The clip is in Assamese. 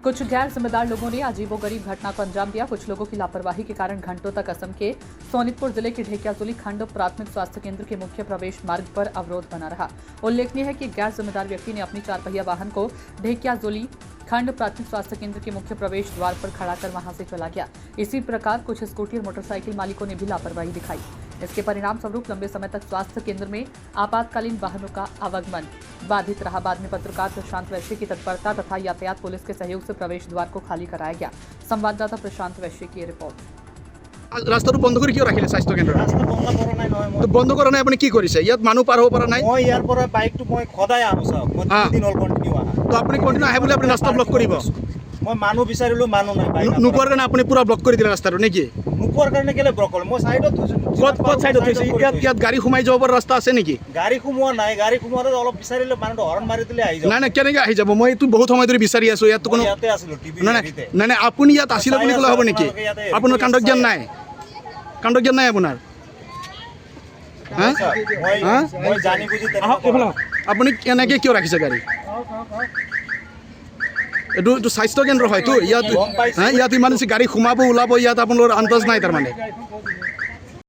कुछ गैर जिम्मेदार लोगों ने अजीबोगरीब घटना को अंजाम दिया। कुछ लोगों की लापरवाही के कारण घंटों तक असम के सोनितपुर जिले के ढेकियाजुली खंड प्राथमिक स्वास्थ्य केंद्र के मुख्य प्रवेश मार्ग पर अवरोध बना रहा। उल्लेखनीय है कि गैर जिम्मेदार व्यक्ति ने अपनी 4 पहिया वाहन को ढेकियाजुली खंड प्राथमिक स्वास्थ्य केंद्र के मुख्य प्रवेश द्वार पर खड़ा कर वहां से चला गया। इसी प्रकार कुछ स्कूटी और मोटरसाइकिल मालिकों ने भी लापरवाही दिखाई। इसके परिणाम स्वरूप लंबे समय तक स्वास्थ्य केंद्र में आपातकालीन वाहनों का आवागमन बाधित रहा। बाद में पत्रकार प्रशांत वैश्य की तत्परता तथा यातायात पुलिस के सहयोग से प्रवेश द्वार को खाली कराया गया। संवाददाता प्रशांत वैश्य की रिपोर्ट। ৰাস্তাটো বন্ধ কৰি কিয় ৰাখিলে স্বাস্থ্য কেন্দ্ৰ? ৰাস্তা বন্ধ কৰা নাই নহয় মই। তো বন্ধ কৰা নাই আপুনি কি কৰিছে? ইয়াত মানুহ পাৰ হ'ব পৰা নাই? মই ইয়াৰ পৰা বাইকটো মই সদায় আহো চাওক। মই 3 দিন হ'ল কন্টিনিউ আহা। তো আপুনি কন্টিনিউ আহে বুলি আপুনি ৰাস্তা ব্লক কৰিব? মই মানুহ বিচাৰিলো মানুহ নাই বাইক। নোপোৱাৰ কাৰণে আপুনি পুৰা ব্লক কৰি দিলে ৰাস্তাটো নেকি? নোপোৱাৰ কাৰণে কেলে ব্লক হ'ল? মই সাইডত থৈছো। ক'ত সাইডত থৈছে? ইয়াত গাড়ী সোমাই যাব পৰা ৰাস্তা আছে নেকি? গাড়ী সোমোৱা নাই। গাড়ী সোমোৱাতে অলপ বিচাৰিলে মানুহটো হৰণ মাৰি দিলে আহি যাব। নাই কেনেকৈ আহি যাব? মই এইটো বহুত সময় ধৰি বিচাৰি আছো। ইয়াত কোনো ইয়াতে আছিলো টিভি গাড়ীতে। নাই আপুনি ইয়াত আছিলে বুলি ক'লে হ'ব নেকি? আপোনাৰ কাণ্ডজ্ঞান নাই? কাণ্ডজ্ঞান নাই আপোনাৰ? মই জানি বুজি তেনেকুৱা আপুনি এনেকৈ কিয় ৰাখিছে গাড়ী? এইটো স্বাস্থ্য কেন্দ্ৰ হয়তো। ইয়াত ইয়াত ইমান গাড়ী সোমাব ওলাব, ইয়াত আপোনালোকৰ আন্দাজ নাই তাৰমানে?